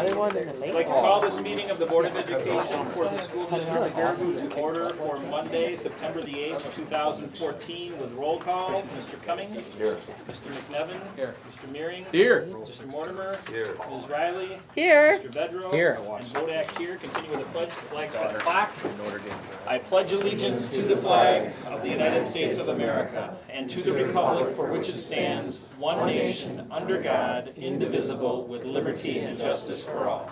other one in the I'd late. like to call this meeting of the Board of Education for the School District of Baraboo to order for Monday, September the 8th, 2014, with roll call. Mr. Cummings? Here. Mr. McNevin? Here. Mr. Mearing? Here. Mr. Mortimer? Here. Ms. Riley? Here. Mr. Vedro? Here. And Bodak here. Continue with the pledge. The flag's got a clock. I pledge allegiance to the flag of the United States of America and to the republic for which it stands, one nation, under God, indivisible, with liberty and justice for all.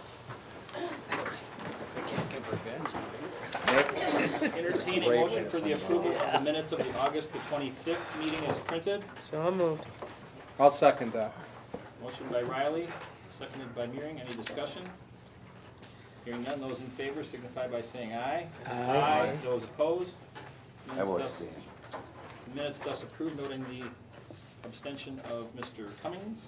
Entertain a motion for the approval of the minutes of the August the 25th meeting as printed. So moved. I'll second that. Motion by Riley, seconded by Mearing. Any discussion? Hearing none, those in favor signify by saying aye. Aye. Those opposed? Minutes thus approved, noting the abstention of Mr. Cummings.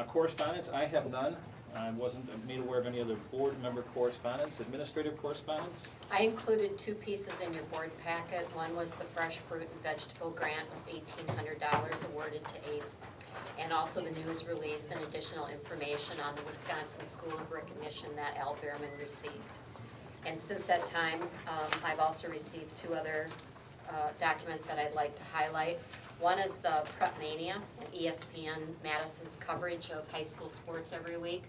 Correspondence, I have none. I wasn't made aware of any other board member correspondence. Administrative correspondence? I included two pieces in your board packet. One was the fresh fruit and vegetable grant of $1,800 awarded to APE, and also the news release and additional information on the Wisconsin School of Recognition that Al Behrman received. And since that time, I've also received two other documents that I'd like to highlight. One is the Prep Mania and ESPN Madison's coverage of high school sports every week.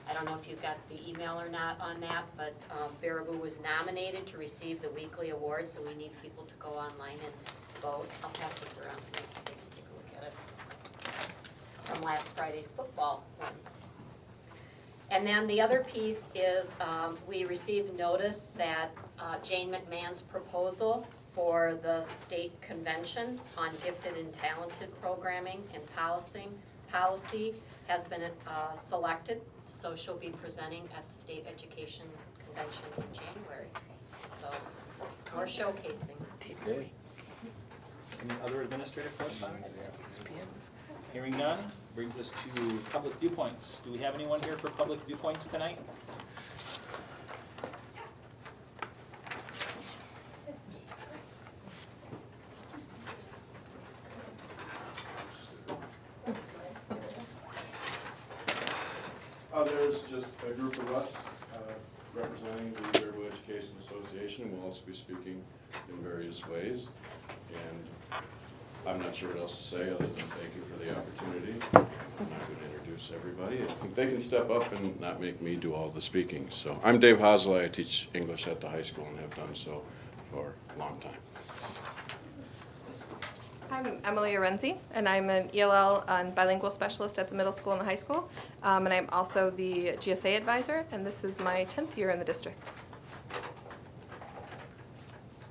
I don't know if you've got the email or not on that, but Baraboo was nominated to receive the weekly award, so we need people to go online and vote. I'll pass this around so you can take a look at it. From last Friday's football run. And then the other piece is we received notice that Jane McMahon's proposal for the state convention on gifted and talented programming and policy has been selected. So she'll be presenting at the state education convention in January. So more showcasing. Any other administrative correspondence? Hearing none, brings us to public viewpoints. Do we have anyone here for public viewpoints tonight? There's just a group of us representing the Baraboo Education Association. We'll also be speaking in various ways. And I'm not sure what else to say other than thank you for the opportunity. I'm not going to introduce everybody. I think they can step up and not make me do all the speaking. So I'm Dave Hosley. I teach English at the high school and have done so for a long time. I'm Emily Arenzi, and I'm an ELL and bilingual specialist at the middle school and the high school. And I'm also the GSA advisor, and this is my 10th year in the district.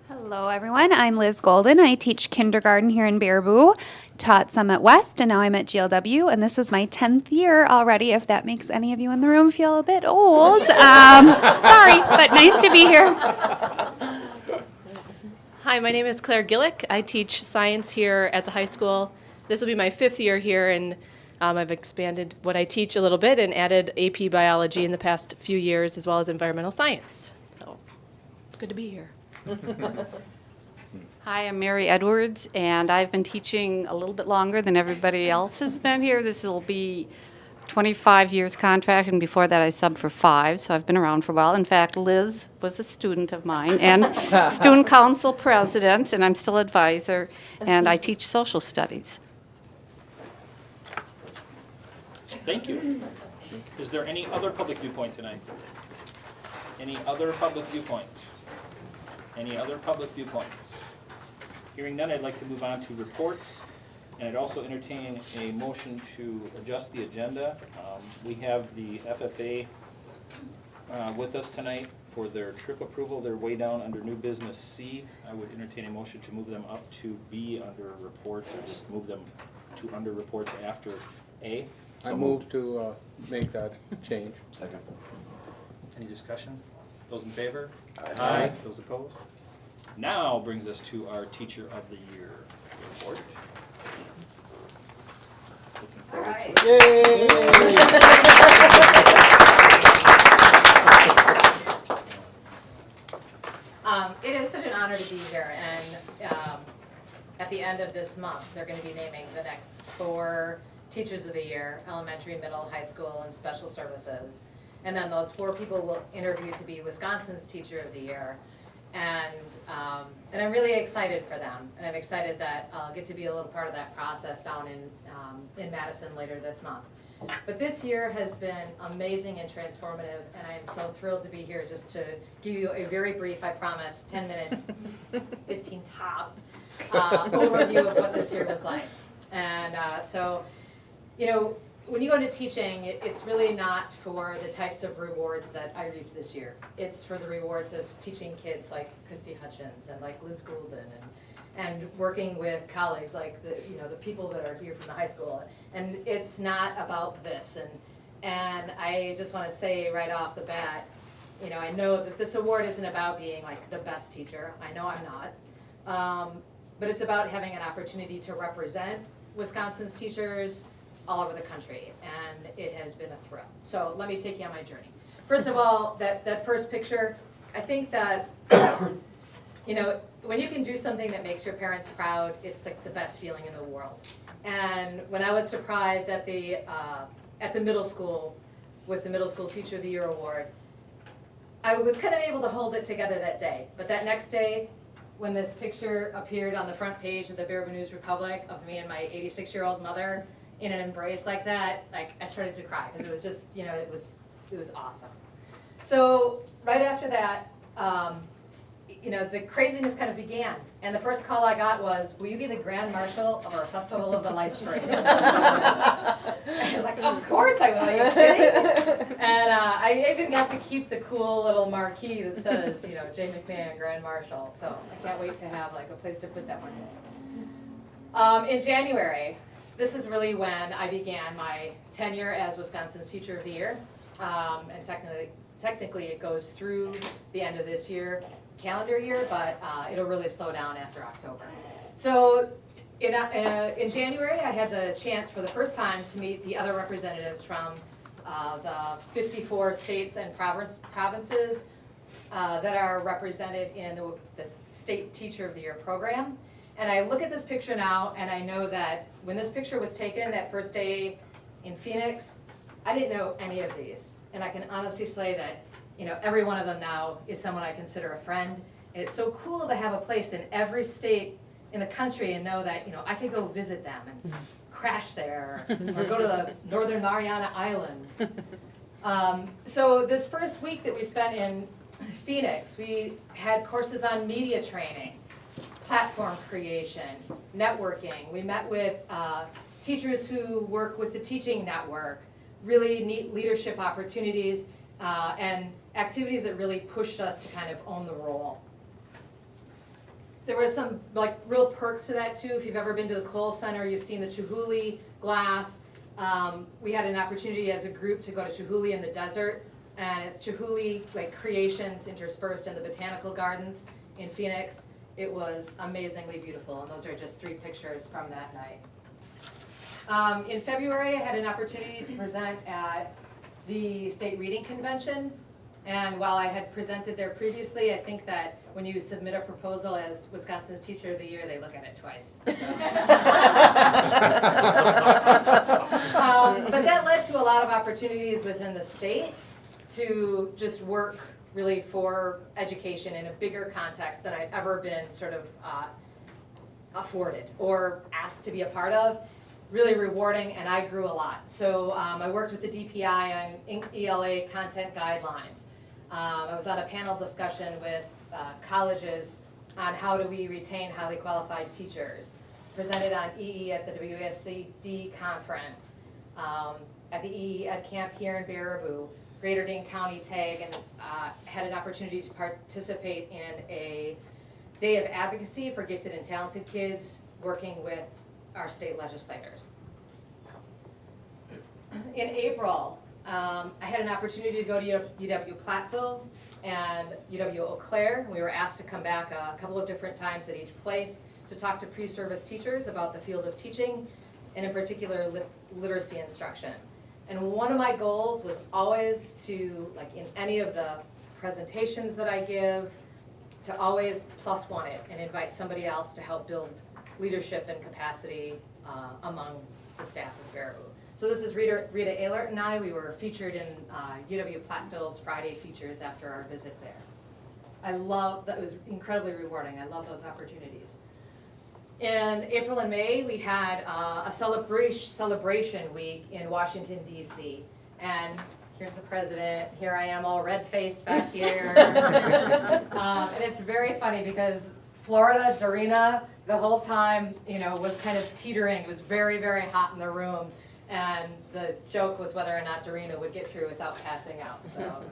Hello, everyone. I'm Liz Golden. I teach kindergarten here in Baraboo, taught some at West, and now I'm at GLW, and this is my 10th year already, if that makes any of you in the room feel a bit old. Sorry, but nice to be here. Hi, my name is Claire Gillick. I teach science here at the high school. This will be my 5th year here, and I've expanded what I teach a little bit and added AP biology in the past few years, as well as environmental science. So it's good to be here. Hi, I'm Mary Edwards, and I've been teaching a little bit longer than everybody else has been here. This will be 25 years contract, and before that I subbed for 5, so I've been around for a while. In fact, Liz was a student of mine and student council president, and I'm still advisor, and I teach social studies. Thank you. Is there any other public viewpoint tonight? Any other public viewpoint? Any other public viewpoints? Hearing none, I'd like to move on to reports. And I'd also entertain a motion to adjust the agenda. We have the FFA with us tonight for their trip approval. They're way down under new business C. I would entertain a motion to move them up to B under reports, or just move them to under reports after A. I move to make that change. Second. Any discussion? Those in favor? Aye. Those opposed? Now brings us to our Teacher of the Year report. It is such an honor to be here, and at the end of this month, they're going to be naming the next 4 Teachers of the Year, elementary, middle, high school, and special services. And then those 4 people will interview to be Wisconsin's Teacher of the Year. And I'm really excited for them. And I'm excited that I'll get to be a little part of that process down in Madison later this month. But this year has been amazing and transformative, and I am so thrilled to be here just to give you a very brief, I promise, 10 minutes, 15 tops, overview of what this year was like. And so, you know, when you go into teaching, it's really not for the types of rewards that I reaped this year. It's for the rewards of teaching kids like Christy Hutchins and like Liz Goulden and working with colleagues like the people that are here from the high school. And it's not about this. And I just want to say right off the bat, you know, I know that this award isn't about being like the best teacher. I know I'm not. But it's about having an opportunity to represent Wisconsin's teachers all over the country, and it has been a thrill. So let me take you on my journey. First of all, that first picture, I think that, you know, when you can do something that makes your parents proud, it's like the best feeling in the world. And when I was surprised at the middle school with the Middle School Teacher of the Year award, I was kind of able to hold it together that day. But that next day, when this picture appeared on the front page of the Baraboo News Republic of me and my 86-year-old mother in an embrace like that, like I started to cry because it was just, you know, it was awesome. So right after that, you know, the craziness kind of began. And the first call I got was, will you be the Grand Marshal of our Festival of the Lights Parade? I was like, of course I will, are you kidding? And I even got to keep the cool little marquee that says, you know, Jay McMahon, Grand Marshal. So I can't wait to have like a place to put that one. In January, this is really when I began my tenure as Wisconsin's Teacher of the Year. And technically it goes through the end of this year, calendar year, but it'll really slow down after October. So in January, I had the chance for the first time to meet the other representatives from the 54 states and provinces that are represented in the State Teacher of the Year program. And I look at this picture now, and I know that when this picture was taken that first day in Phoenix, I didn't know any of these. And I can honestly say that, you know, every one of them now is someone I consider a friend. And it's so cool to have a place in every state in the country and know that, you know, I could go visit them and crash there or go to the Northern Mariana Islands. So this first week that we spent in Phoenix, we had courses on media training, platform creation, networking. We met with teachers who work with the Teaching Network, really neat leadership opportunities, and activities that really pushed us to kind of own the role. There was some like real perks to that too. If you've ever been to the Kohl Center, you've seen the Chihuly glass. We had an opportunity as a group to go to Chihuly in the desert, and it's Chihuly like creations interspersed in the botanical gardens in Phoenix. It was amazingly beautiful, and those are just 3 pictures from that night. In February, I had an opportunity to present at the State Reading Convention, and while I had presented there previously, I think that when you submit a proposal as Wisconsin's Teacher of the Year, they look at it twice. But that led to a lot of opportunities within the state to just work really for education in a bigger context than I'd ever been sort of afforded or asked to be a part of. Really rewarding, and I grew a lot. So I worked with the DPI on ELA content guidelines. I was on a panel discussion with colleges on how do we retain highly qualified teachers. Presented on EE at the WSCD conference, at the EE Ed Camp here in Baraboo, Greater Dane County TAG, and had an opportunity to participate in a day of advocacy for gifted and talented kids, working with our state legislators. In April, I had an opportunity to go to UW-Platteville and UW-Eau Claire. We were asked to come back a couple of different times at each place to talk to pre-service teachers about the field of teaching, and in particular literacy instruction. And one of my goals was always to, like in any of the presentations that I give, to always +1 it and invite somebody else to help build leadership and capacity among the staff of Baraboo. So this is Rita Ehlert and I. We were featured in UW Platteville's Friday features after our visit there. I love, that was incredibly rewarding. I love those opportunities. In April and May, we had a celebration week in Washington, D.C. And here's the president. Here I am all red-faced back here. And it's very funny because Florida, Dorina, the whole time, you know, was kind of teetering. It was very, very hot in the room. And the joke was whether or not Dorina would get through without passing out. So,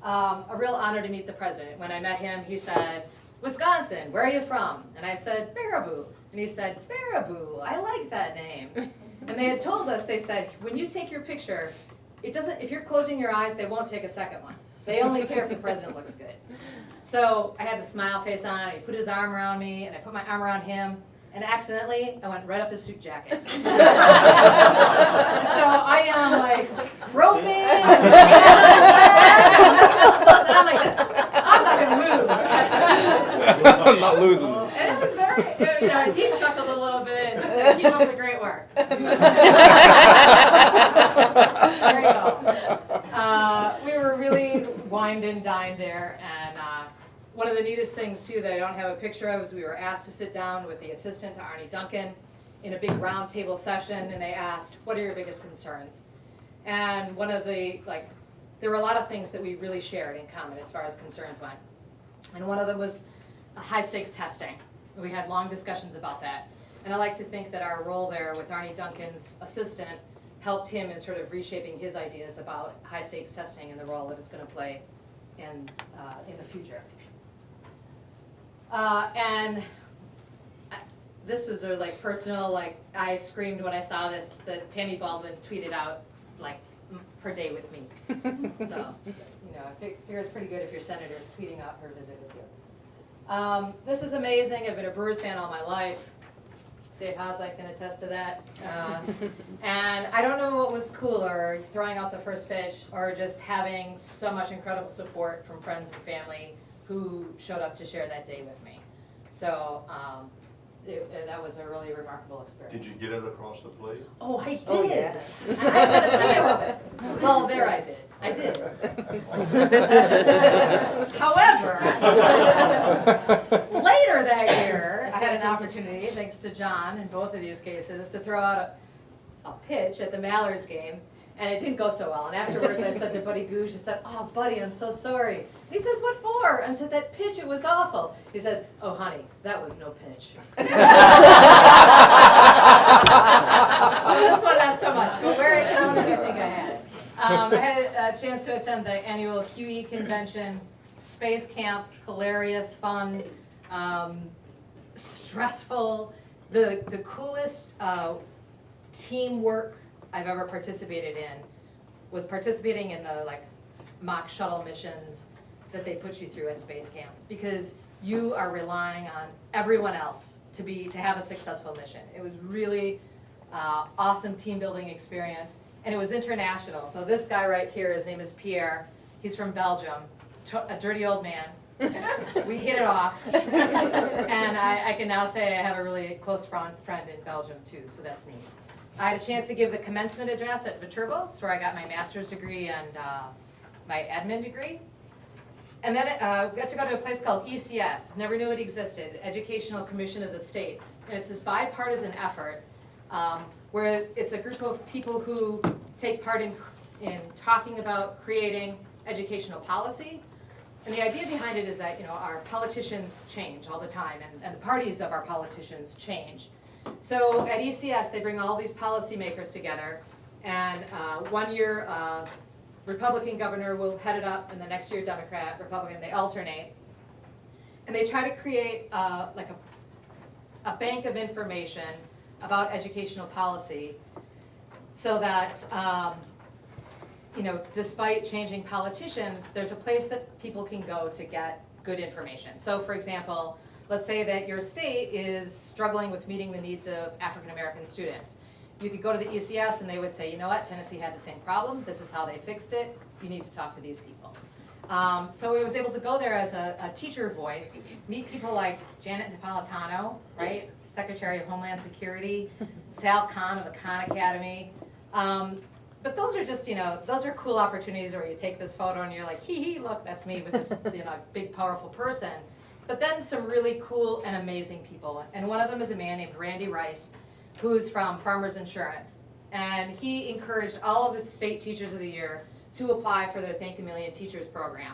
a real honor to meet the president. When I met him, he said, "Wisconsin, where are you from?" And I said, "Baraboo." And he said, "Baraboo, I like that name." And they had told us, they said, when you take your picture, it doesn't, if you're closing your eyes, they won't take a second one. They only care if the president looks good. So I had the smile face on, he put his arm around me, and I put my arm around him, and accidentally, I went right up his suit jacket. So I am like, groping, I'm like this. I'm not gonna move. I'm not losing. And it was very, you know, he chuckled a little bit, just said, keep up the great work. There you go. We were really wined and dined there, and one of the neatest things too that I don't have a picture of is we were asked to sit down with the assistant to Arnie Duncan in a big round table session, and they asked, what are your biggest concerns? And one of the, like, there were a lot of things that we really shared in common as far as concerns went. And one of them was high stakes testing. We had long discussions about that. And I like to think that our role there with Arnie Duncan's assistant helped him in sort of reshaping his ideas about high stakes testing and the role that it's going to play in the future. And this was a like personal, like I screamed when I saw this that Tammy Baldwin tweeted out like her day with me. So, you know, I figure it's pretty good if your senator's tweeting out her visit with you. This was amazing. I've been a Brewers fan all my life. Dave Hoslight can attest to that. And I don't know what was cooler, throwing out the first pitch or just having so much incredible support from friends and family who showed up to share that day with me. So that was a really remarkable experience. Did you get it across the plate? Oh, I did. Oh, yeah. And I had a video of it. Well, there I did. I did. However, later that year, I had an opportunity, thanks to John in both of these cases, to throw out a pitch at the Mallards game, and it didn't go so well. And afterwards, I said to Buddy Gooch, I said, "Oh, Buddy, I'm so sorry." And he says, "What for?" And I said, "That pitch, it was awful." He said, "Oh, honey, that was no pitch." So this one, not so much, but where it counted, I think I had it. I had a chance to attend the annual QE convention, space camp, hilarious, fun, stressful, the coolest teamwork I've ever participated in was participating in the like mock shuttle missions that they put you through at space camp, because you are relying on everyone else to have a successful mission. It was really awesome team building experience, and it was international. So this guy right here, his name is Pierre. He's from Belgium, a dirty old man. We hit it off, and I can now say I have a really close friend in Belgium too, so that's neat. I had a chance to give the commencement address at Viterbo. That's where I got my master's degree and my admin degree. And then we got to go to a place called ECS. Never knew it existed, Educational Commission of the States. And it's this bipartisan effort where it's a group of people who take part in talking about creating educational policy. And the idea behind it is that, you know, our politicians change all the time, and the parties of our politicians change. So at ECS, they bring all these policymakers together, and 1 year Republican governor will head it up, and the next year Democrat, Republican, they alternate. And they try to create like a bank of information about educational policy so that you know, despite changing politicians, there's a place that people can go to get good information. So for example, let's say that your state is struggling with meeting the needs of African American students. You could go to the ECS and they would say, you know what, Tennessee had the same problem, this is how they fixed it, you need to talk to these people. So I was able to go there as a teacher voice, meet people like Janet Napolitano, right, Secretary of Homeland Security, Sal Khan of the Khan Academy, But those are just, those are cool opportunities where you take this photo and you're like, hee hee, look, that's me with this, big, powerful person. But then some really cool and amazing people. And one of them is a man named Randy Rice, who's from Farmers Insurance. And he encouraged all of the state teachers of the year to apply for their Thank a Million Teachers program.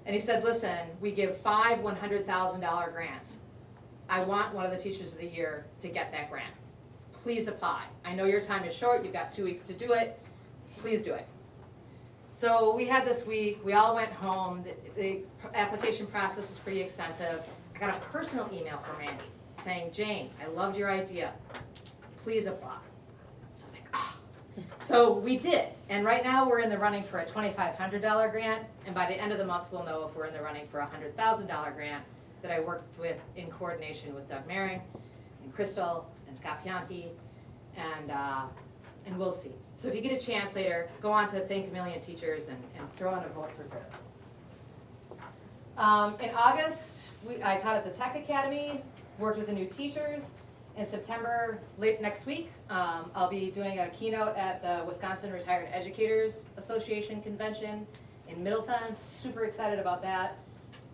And he said, listen, we give 5 $100,000 grants. I want one of the teachers of the year to get that grant. Please apply. I know your time is short, you've got 2 weeks to do it. Please do it. So we had this week, we all went home. The application process was pretty extensive. I got a personal email from Randy saying, Jane, I loved your idea. Please apply. So I was like, ah. So we did. And right now we're in the running for a $2,500 grant. And by the end of the month, we'll know if we're in the running for a $100,000 grant that I worked with in coordination with Doug Maring and Crystal and Scott Pianki, and we'll see. So if you get a chance later, go on to Thank a Million Teachers and throw in a vote for her. In August, I taught at the Tech Academy, worked with the new teachers. In September, late next week, I'll be doing a keynote at the Wisconsin Retired Educators Association convention in Middletown. Super excited about that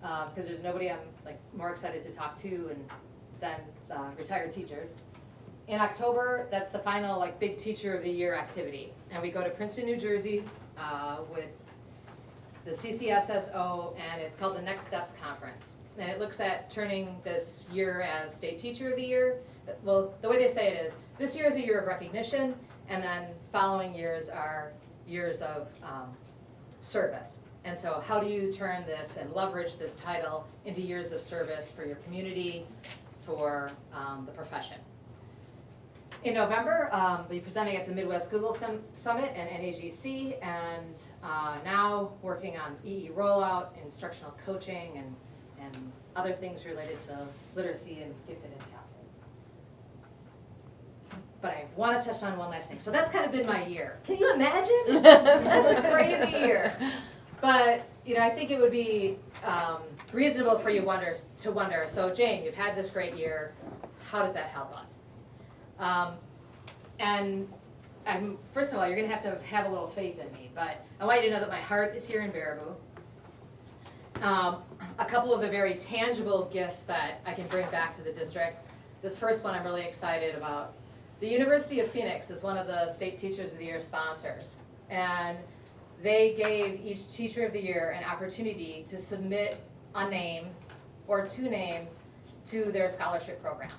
because there's nobody I'm more excited to talk to than retired teachers. In October, that's the final big Teacher of the Year activity. And we go to Princeton, New Jersey with the CCSSO, and it's called the Next Steps Conference. And it looks at turning this year as State Teacher of the Year. Well, the way they say it is, this year is a year of recognition, and then following years are years of service. And so how do you turn this and leverage this title into years of service for your community, for the profession? In November, we'll be presenting at the Midwest Google Summit and NAGC, and now working on EE rollout, instructional coaching, and other things related to literacy and gifted and talented. But I want to touch on one last thing. So that's kind of been my year. Can you imagine? That's a crazy year. But I think it would be reasonable for you to wonder, so Jane, you've had this great year. How does that help us? First of all, you're going to have a little faith in me, but I want you to know that my heart is here in Baraboo. A couple of the very tangible gifts that I can bring back to the district. This first one I'm really excited about. The University of Phoenix is one of the State Teachers of the Year sponsors, and they gave each Teacher of the Year an opportunity to submit a name or 2 names to their scholarship program.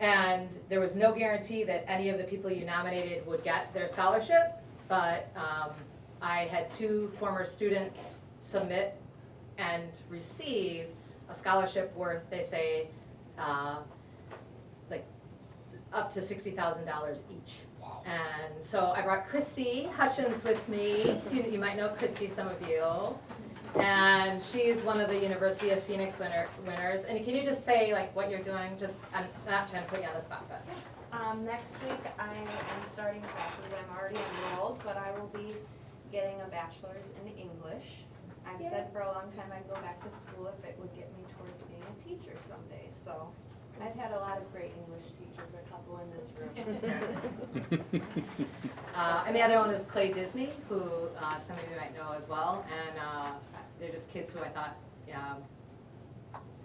And there was no guarantee that any of the people you nominated would get their scholarship, but I had 2 former students submit and receive a scholarship worth, they say, up to $60,000 each. Wow. And so I brought Christy Hutchins with me. You might know Christy, some of you. And she's one of the University of Phoenix winners. And can you just say what you're doing? I'm not trying to put you on the spot, but. Next week I am starting classes. I'm already enrolled, but I will be getting a bachelor's in English. I've said for a long time I'd go back to school if it would get me towards being a teacher someday. So I've had a lot of great English teachers, a couple in this room. And the other one is Clay Disney, who some of you might know as well. And they're just kids who I thought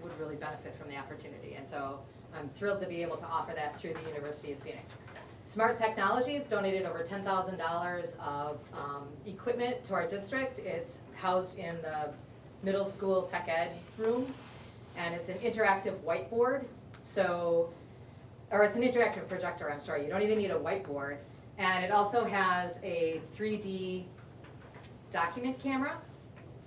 would really benefit from the opportunity. And so I'm thrilled to be able to offer that through the University of Phoenix. Smart Technologies donated over $10,000 of equipment to our district. It's housed in the middle school tech ed room. And it's an interactive whiteboard. Or it's an interactive projector, I'm sorry. You don't even need a whiteboard. And it also has a 3D document camera.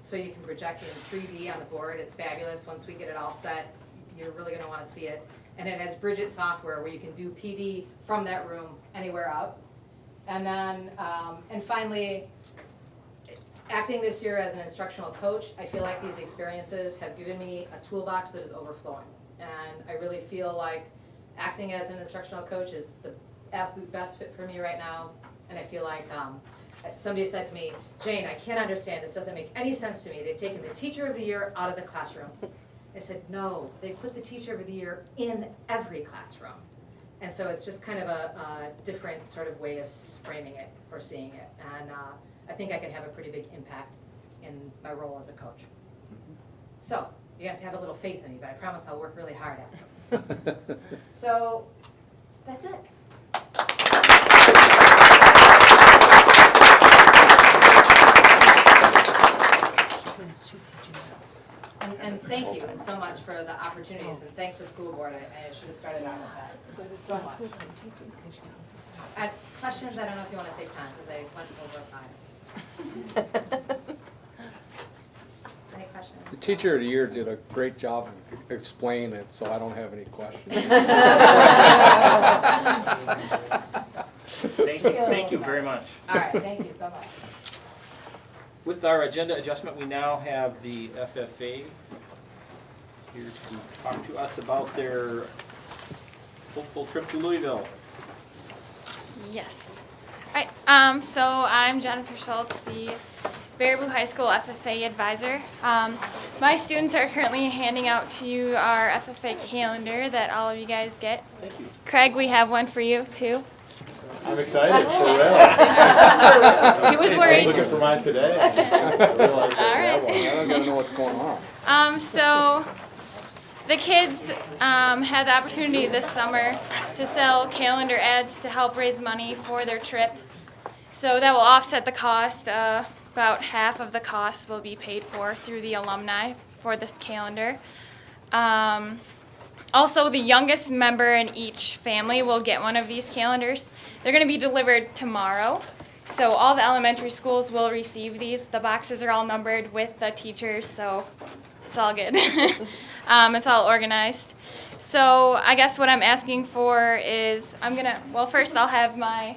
So you can project in 3D on the board. It's fabulous. Once we get it all set, you're really going to want to see it. And it has Bridget software where you can do PD from that room anywhere out. And then, and finally, acting this year as an instructional coach, I feel like these experiences have given me a toolbox that is overflowing. And I really feel like acting as an instructional coach is the absolute best fit for me right now. And I feel like somebody said to me, Jane, I can't understand, this doesn't make any sense to me. They've taken the Teacher of the Year out of the classroom. I said, no, they put the Teacher of the Year in every classroom. And so it's just kind of a different sort of way of framing it or seeing it. And I think I could have a pretty big impact in my role as a coach. So you have to have a little faith in me, but I promise I'll work really hard at it. So that's it. And thank you so much for the opportunities, and thank the school board. I should have started out with that. So much. Questions? I don't know if you want to take time, because I went over 5. Any questions? The teacher of the year did a great job of explaining it, so I don't have any questions. Thank you very much. All right, thank you so much. With our agenda adjustment, we now have the FFA here to talk to us about their hopeful trip to Louisville. Yes. All right. So I'm Jennifer Schultz, the Baraboo High School FFA advisor. My students are currently handing out to you our FFA calendar that all of you guys get. Thank you. Craig, we have one for you too. I'm excited for real. He was I was worried. looking for mine today. I realized I All have right. one. I don't even know what's going on. So the kids had the opportunity this summer to sell calendar ads to help raise money for their trip. So that will offset the cost. About half of the cost will be paid for through the alumni for this calendar. Also, the youngest member in each family will get one of these calendars. They're going to be delivered tomorrow. So all the elementary schools will receive these. The boxes are all numbered with the teachers, so it's all good. It's all organized. So I guess what I'm asking for is first I'll have my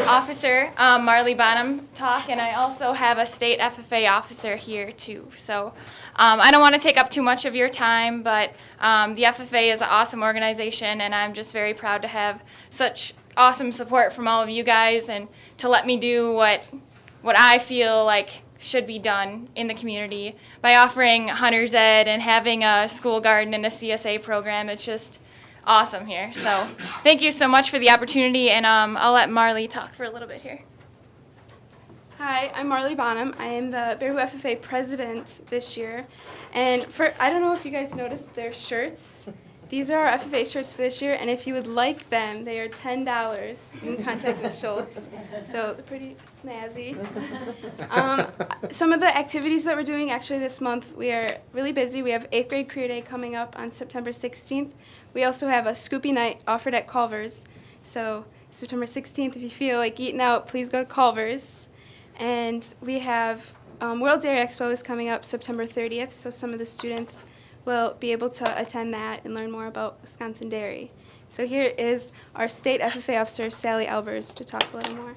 officer, Marley Bonham, talk, and I also have a state FFA officer here too. So I don't want to take up too much of your time, but the FFA is an awesome organization, and I'm just very proud to have such awesome support from all of you guys and to let me do what I feel like should be done in the community by offering Hunter's Ed and having a school garden and a CSA program. It's just awesome here. So thank you so much for the opportunity, and I'll let Marley talk for a little bit here. Hi, I'm Marley Bonham. I am the Baraboo FFA president this year. And I don't know if you guys noticed their shirts. These are our FFA shirts for this year, and if you would like them, they are $10. You can contact Ms. Schultz. So they're pretty snazzy. Some of the activities that we're doing actually this month, we are really busy. We have 8th grade career day coming up on September 16th. We also have a Scoopy night offered at Culver's. So September 16th, if you feel like eating out, please go to Culver's. And we have World Dairy Expo is coming up September 30th, so some of the students will be able to attend that and learn more about Wisconsin dairy. So here is our state FFA officer, Sally Albers, to talk a little more.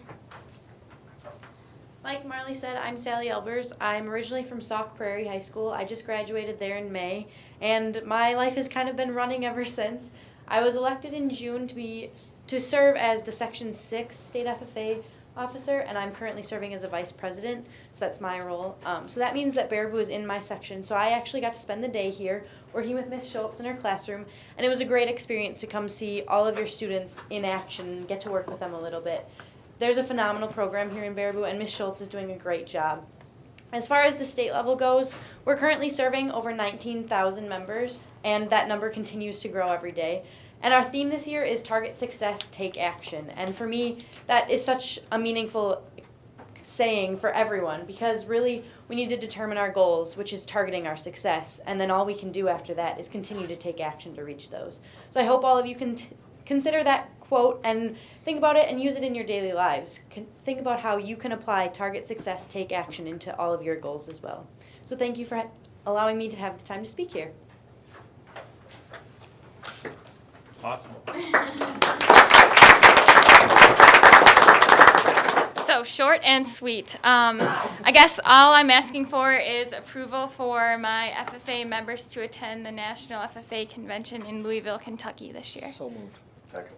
Like Marley said, I'm Sally Albers. I'm originally from Sauk Prairie High School. I just graduated there in May, and my life has kind of been running ever since. I was elected in June to serve as the Section 6 state FFA officer, and I'm currently serving as a vice president, so that's my role. So that means that Baraboo is in my section, so I actually got to spend the day here working with Ms. Schultz in her classroom, and it was a great experience to come see all of your students in action and get to work with them a little bit. There's a phenomenal program here in Baraboo, and Ms. Schultz is doing a great job. As far as the state level goes, we're currently serving over 19,000 members, and that number continues to grow every day. And our theme this year is Target Success, Take Action. And for me, that is such a meaningful saying for everyone, because really we need to determine our goals, which is targeting our success. And then all we can do after that is continue to take action to reach those. So I hope all of you can consider that quote and think about it and use it in your daily lives. Think about how you can apply Target Success, Take Action into all of your goals as well. So thank you for allowing me to have the time to speak here. Awesome. So short and sweet. I guess all I'm asking for is approval for my FFA members to attend the National FFA Convention in Louisville, Kentucky this year. So moved. Second.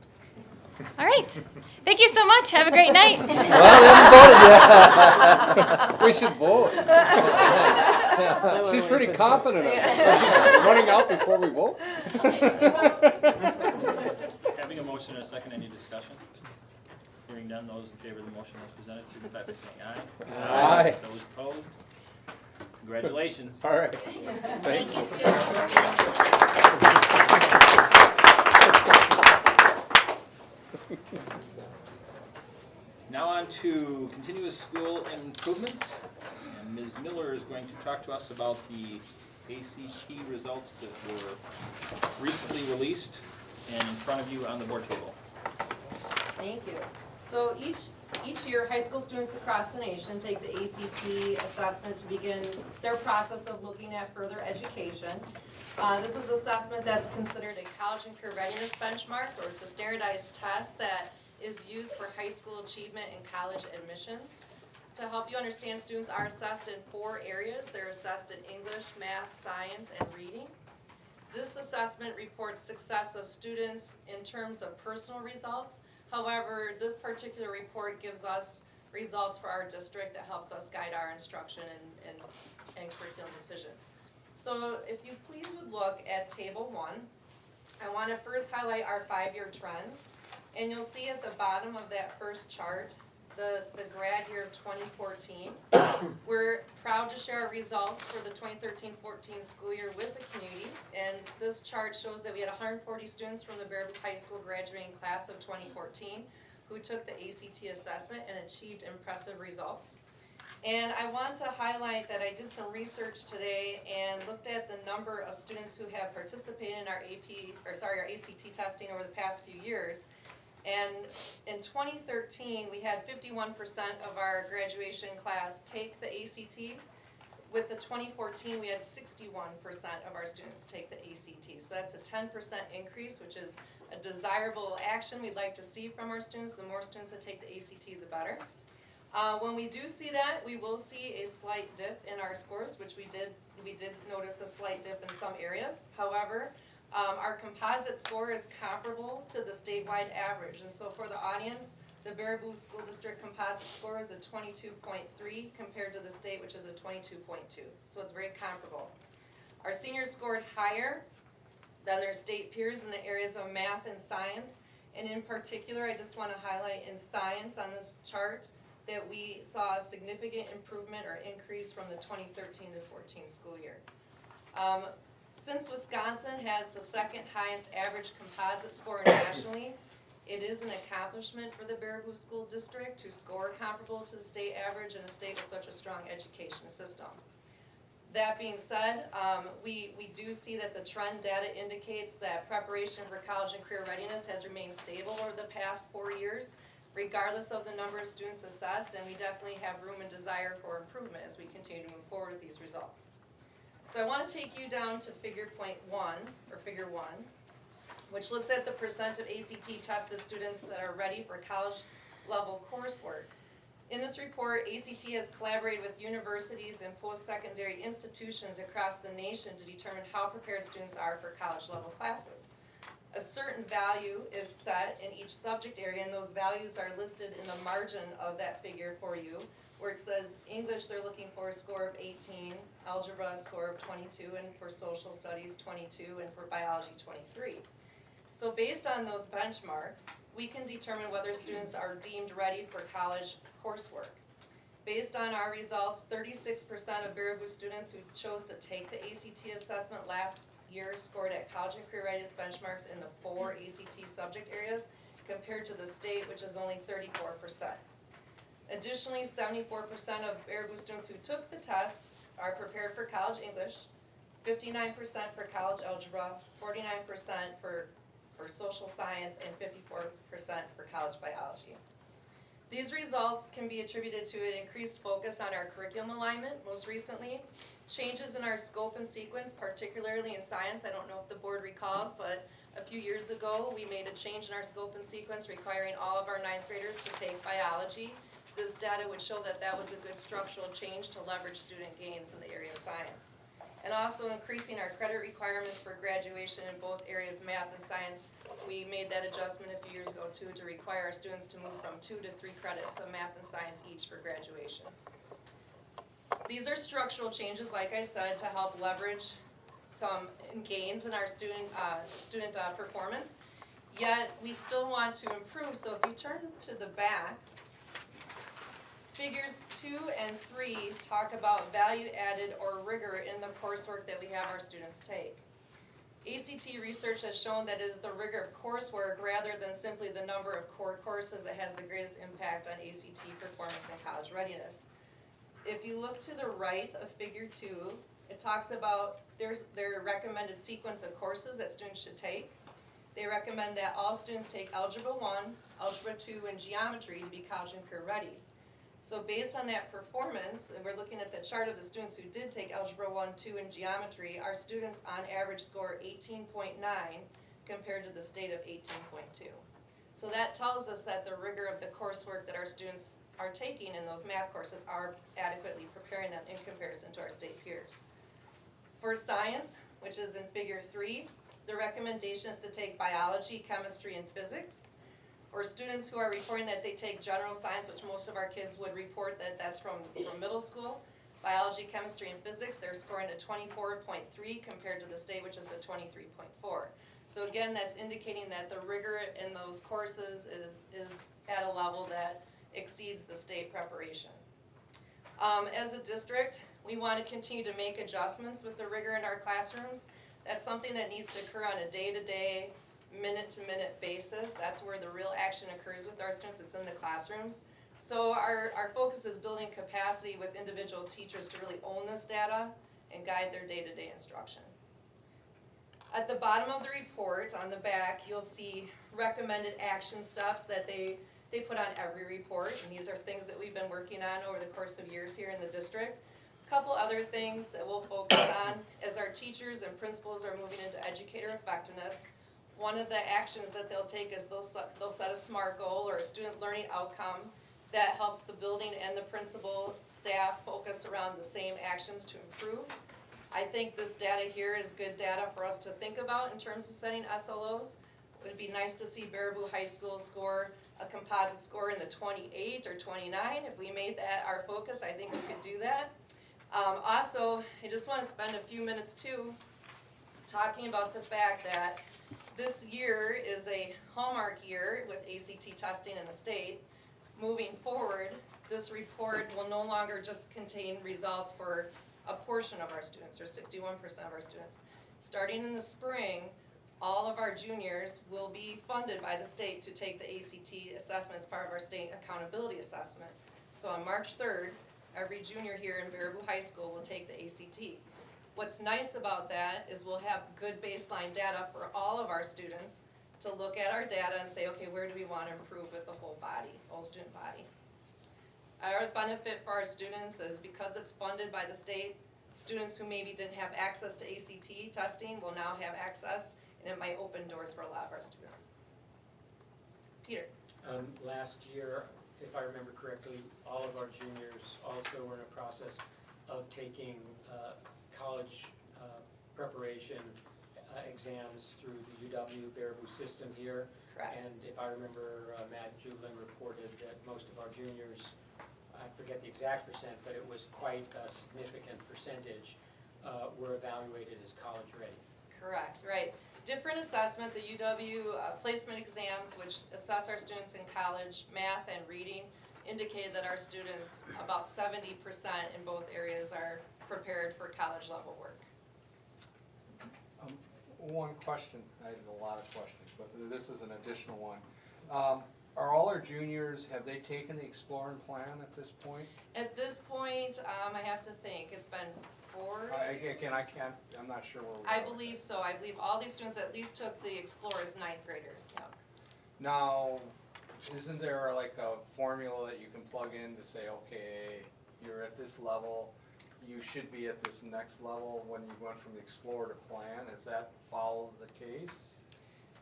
All right. Thank you so much. Have a great night. We should vote. She's pretty confident of it. She's running out before we vote. Having a motion motion and a second. Any discussion? Hearing none, those in favor of the motion as presented signify by saying aye. Aye. Those opposed? Congratulations. All right. Thank you, students. Now on to continuous school improvement. And Ms. Miller is going to talk to us about the ACT results that were recently released and in front of you on the board table. Thank you. So each year, high school students across the nation take the ACT assessment to begin their process of looking at further education. This is assessment that's considered a college and career readiness benchmark, or it's a standardized test that is used for high school achievement and college admissions. To help you understand, students are assessed in 4 areas. They're assessed in English, math, science, and reading. This assessment reports success of students in terms of personal results. However, this particular report gives us results for our district that helps us guide our instruction and curriculum decisions. So if you please would look at table 1, I want to first highlight our 5-year trends. And you'll see at the bottom of that first chart, the grad year of 2014. We're proud to share our results for the 2013-14 school year with the community. And this chart shows that we had 140 students from the Baraboo High School graduating class of 2014 who took the ACT assessment and achieved impressive results. And I want to highlight that I did some research today and looked at the number of students who have participated in our our ACT testing over the past few years. And in 2013, we had 51% of our graduation class take the ACT. With the 2014, we had 61% of our students take the ACT. So that's a 10% increase, which is a desirable action we'd like to see from our students. The more students that take the ACT, the better. When we do see that, we will see a slight dip in our scores, which we did notice a slight dip in some areas. However, our composite score is comparable to the statewide average. And so for the audience, the Baraboo School District composite score is a 22.3 compared to the state, which is a 22.2. So it's very comparable. Our seniors scored higher than their state peers in the areas of math and science. And in particular, I just want to highlight in science on this chart that we saw a significant improvement or increase from the 2013 to 14 school year. Since Wisconsin has the second highest average composite score nationally, it is an accomplishment for the Baraboo School District to score comparable to the state average in a state with such a strong education system. That being said, we do see that the trend data indicates that preparation for college and career readiness has remained stable over the past 4 years, regardless of the number of students assessed, and we definitely have room and desire for improvement as we continue to move forward with these results. So I want to take you down to figure 1, which looks at the percent of ACT tested students that are ready for college level coursework. In this report, ACT has collaborated with universities and post-secondary institutions across the nation to determine how prepared students are for college level classes. A certain value is set in each subject area, and those values are listed in the margin of that figure for you, where it says English they're looking for a score of 18, algebra a score of 22, and for social studies 22, and for biology 23. So based on those benchmarks, we can determine whether students are deemed ready for college coursework. Based on our results, 36% of Baraboo students who chose to take the ACT assessment last year scored at college and career readiness benchmarks in the 4 ACT subject areas, compared to the state, which is only 34%. Additionally, 74% of Baraboo students who took the test are prepared for college English, 59% for college algebra, 49% for social science, and 54% for college biology. These results can be attributed to an increased focus on our curriculum alignment. Most recently, changes in our scope and sequence, particularly in science. I don't know if the board recalls, but a few years ago, we made a change in our scope and sequence requiring all of our 9th graders to take biology. This data would show that that was a good structural change to leverage student gains in the area of science. And also increasing our credit requirements for graduation in both areas, math and science. We made that adjustment a few years ago too, to require our students to move from 2 to 3 credits of math and science each for graduation. These are structural changes, like I said, to help leverage some gains in our student performance. Yet, we still want to improve, so if you turn to the back, figures 2 and 3 talk about value added or rigor in the coursework that we have our students take. ACT research has shown that it is the rigor of coursework rather than simply the number of core courses that has the greatest impact on ACT performance and college readiness. If you look to the right of figure 2, it talks about their recommended sequence of courses that students should take. They recommend that all students take Algebra 1, Algebra 2, and Geometry to be college and career ready. So based on that performance, and we're looking at the chart of the students who did take Algebra 1, 2, and Geometry, our students on average score 18.9 compared to the state of 18.2. So that tells us that the rigor of the coursework that our students are taking in those math courses are adequately preparing them in comparison to our state peers. For science, which is in figure 3, the recommendation is to take biology, chemistry, and physics. For students who are reporting that they take general science, which most of our kids would report that that's from middle school, biology, chemistry, and physics, they're scoring a 24.3 compared to the state, which is a 23.4. So again, that's indicating that the rigor in those courses is at a level that exceeds the state preparation. As a district, we want to continue to make adjustments with the rigor in our classrooms. That's something that needs to occur on a day-to-day, minute-to-minute basis. That's where the real action occurs with our students. It's in the classrooms. So our focus is building capacity with individual teachers to really own this data and guide their day-to-day instruction. At the bottom of the report, on the back, you'll see recommended action steps that they put on every report, and these are things that we've been working on over the course of years here in the district. A couple other things that we'll focus on as our teachers and principals are moving into educator effectiveness. One of the actions that they'll take is they'll set a SMART goal or a student learning outcome that helps the building and the principal staff focus around the same actions to improve. I think this data here is good data for us to think about in terms of setting SLOs. It would be nice to see Baraboo High School score a composite score in the 28 or 29. If we made that our focus, I think we could do that. Also, I just want to spend a few minutes too talking about the fact that this year is a hallmark year with ACT testing in the state. Moving forward, this report will no longer just contain results for a portion of our students, or 61% of our students. Starting in the spring, all of our juniors will be funded by the state to take the ACT assessment as part of our state accountability assessment. So on March 3rd, every junior here in Baraboo High School will take the ACT. What's nice about that is we'll have good baseline data for all of our students to look at our data and say, okay, where do we want to improve with the whole body, whole student body. Our benefit for our students is because it's funded by the state, students who maybe didn't have access to ACT testing will now have access, and it might open doors for a lot of our students. Peter. Last year, if I remember correctly, all of our juniors also were in a process of taking college preparation exams through the UW Baraboo system here. Correct. And if I remember, Matt Jublin reported that most of our juniors, I forget the exact percent, but it was quite a significant percentage, were evaluated as college ready. Correct, right. Different assessment, the UW placement exams, which assess our students in college, math and reading, indicated that our students, about 70% in both areas, are prepared for college level work. One question, I have a lot of questions, but this is an additional one. Are all our juniors, have they taken the Exploring Plan at this point? At this point, I have to think, it's been 4 Again, I'm not sure where we are. I believe so. I believe all these students at least took the Explorers 9th graders. Yeah. Now, isn't there like a formula that you can plug in to say, okay, you're at this level, you should be at this next level when you went from the Explorer to Plan? Is that follow the case?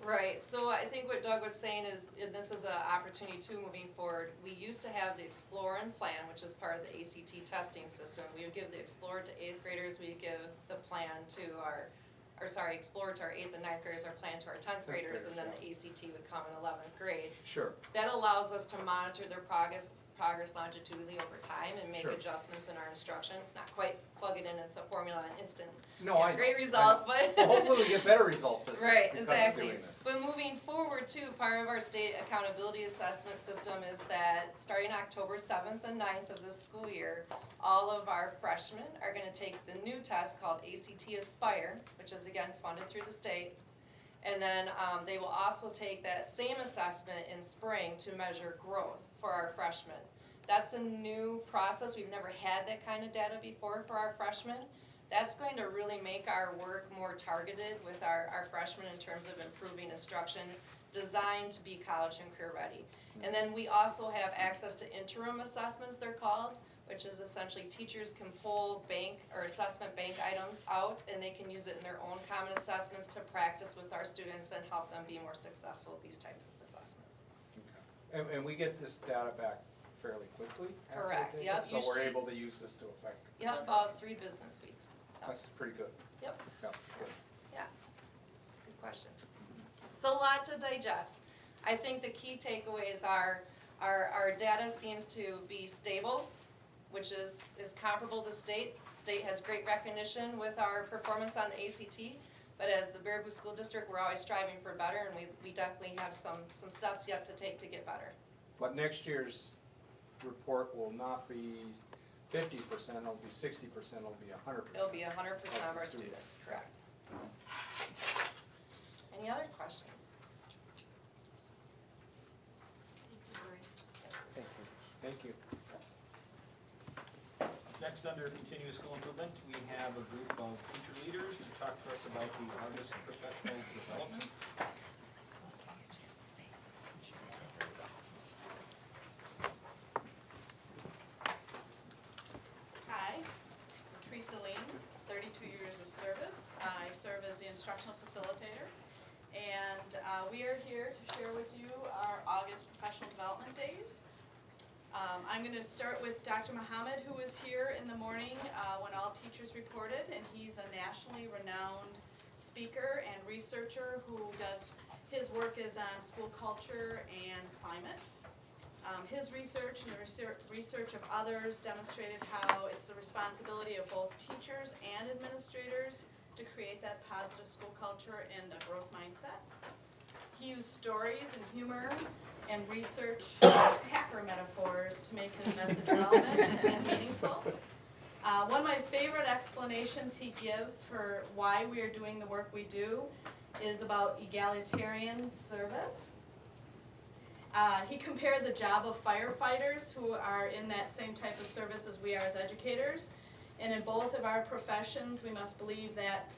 Right, so I think what Doug was saying is, and this is an opportunity too moving forward, we used to have the Explorer and Plan, which is part of the ACT testing system. We would give the Explorer to 8th graders, we would give the Plan to Explorer to our 8th and 9th graders, our Plan to our 10th graders, and then the ACT would come in 11th grade. Sure. That allows us to monitor their progress progress longitudinally over time and make Sure. adjustments in our instruction. It's not quite plug it in, it's a formula and instant. No, get I know, great I results, know. but. Well, hopefully we get better results as Right, because exactly. of doing this. But moving forward too, part of our state accountability assessment system is that starting October 7th and 9th of this school year, all of our freshmen are gonna take the new test called ACT Aspire, which is again funded through the state. And then they will also take that same assessment in spring to measure growth for our freshmen. That's a new process. We've never had that kind of data before for our freshmen. That's going to really make our work more targeted with our freshmen in terms of improving instruction designed to be college and career ready. And then we also have access to interim assessments, they're called, which is essentially teachers can pull bank or assessment bank items out and they can use it in their own common assessments to practice with our students and help them be more successful with these types of assessments. And we get this data back fairly quickly? after Correct, they take yep, it? So we're usually- able to use this to affect? Yep, about 3 business weeks. Yep. That's pretty good. Yep. Yep, good. Yeah, good question. It's a lot to digest. I think the key takeaways are our data seems to be stable, which is comparable to state. State has great recognition with our performance on the ACT, but as the Baraboo School District, we're always striving for better, and we definitely have some steps yet to take to get better. But next year's report will not be 50%, it'll be 60%, it'll be 100%. It'll be 100% of the our students. students, correct. Any other questions? Thank you. Thank you. Next, under continuous school improvement, we have a group of teacher leaders to talk to us about the August professional development. Hi, Teresa Lean, 32 years of service. I serve as the instructional facilitator. And we are here to share with you our August professional development days. I'm going to start with Dr. Muhammad, who was here in the morning when all teachers reported, and he's a nationally renowned speaker and researcher who does, his work is on school culture and climate. His research and the research of others demonstrated how it's the responsibility of both teachers and administrators to create that positive school culture and a growth mindset. He used stories and humor and research hacker metaphors to make his message relevant and meaningful. One of my favorite explanations he gives for why we are doing the work we do is about egalitarian service. He compared the job of firefighters who are in that same type of service as we are as educators. And in both of our professions, we must believe that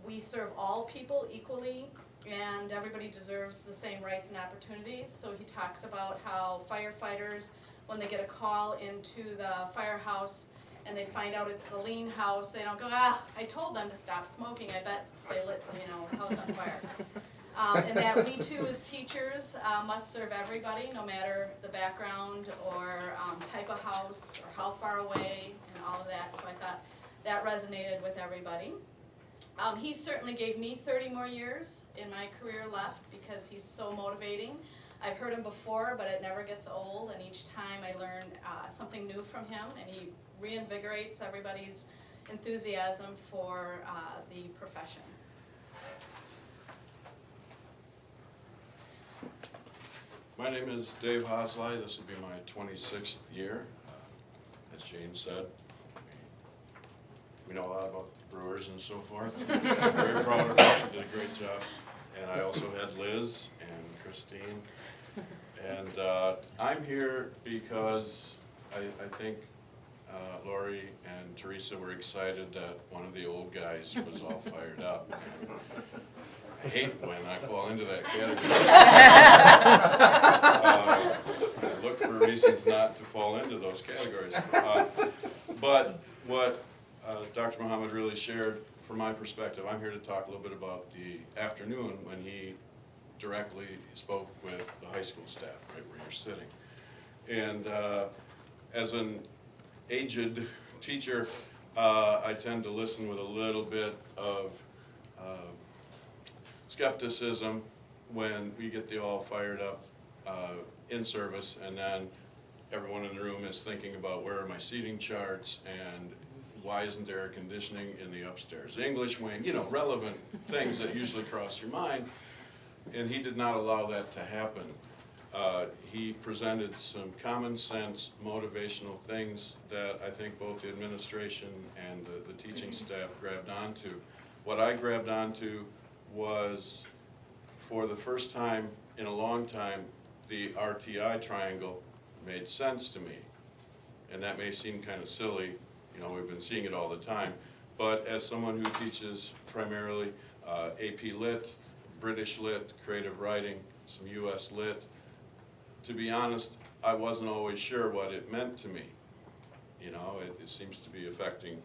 we serve all people equally and everybody deserves the same rights and opportunities. So he talks about how firefighters, when they get a call into the firehouse and they find out it's the Lean house, they don't go, I told them to stop smoking, I bet they lit, the house on fire. And that we too as teachers must serve everybody, no matter the background or type of house or how far away and all of that. So I thought that resonated with everybody. He certainly gave me 30 more years in my career left because he's so motivating. I've heard him before, but it never gets old, and each time I learn something new from him, and he reinvigorates everybody's enthusiasm for the profession. My name is Dave Hosley. This will be my 26th year. As Jane said, we know a lot about brewers and so forth. Very proud of her. She did a great job. And I also had Liz and Christine. And I'm here because I think Lori and Teresa were excited that one of the old guys was all fired up. And I hate when I fall into that category. I look for reasons not to fall into those categories. But what Dr. Muhammad really shared, from my perspective, I'm here to talk a little bit about the afternoon when he directly spoke with the high school staff, right where you're sitting. And as an aged teacher, I tend to listen with a little bit of skepticism when we get the all fired up in service, and then everyone in the room is thinking about where are my seating charts and why isn't there air conditioning in the upstairs English wing, you know, relevant things that usually cross your mind. And he did not allow that to happen. He presented some common sense, motivational things that I think both the administration and the teaching staff grabbed onto. What I grabbed onto was, for the first time in a long time, the RTI triangle made sense to me. And that may seem kind of silly, you know, we've been seeing it all the time, but as someone who teaches primarily AP Lit, British Lit, creative writing, some US Lit, to be honest, I wasn't always sure what it meant to me. You know, it seems to be affecting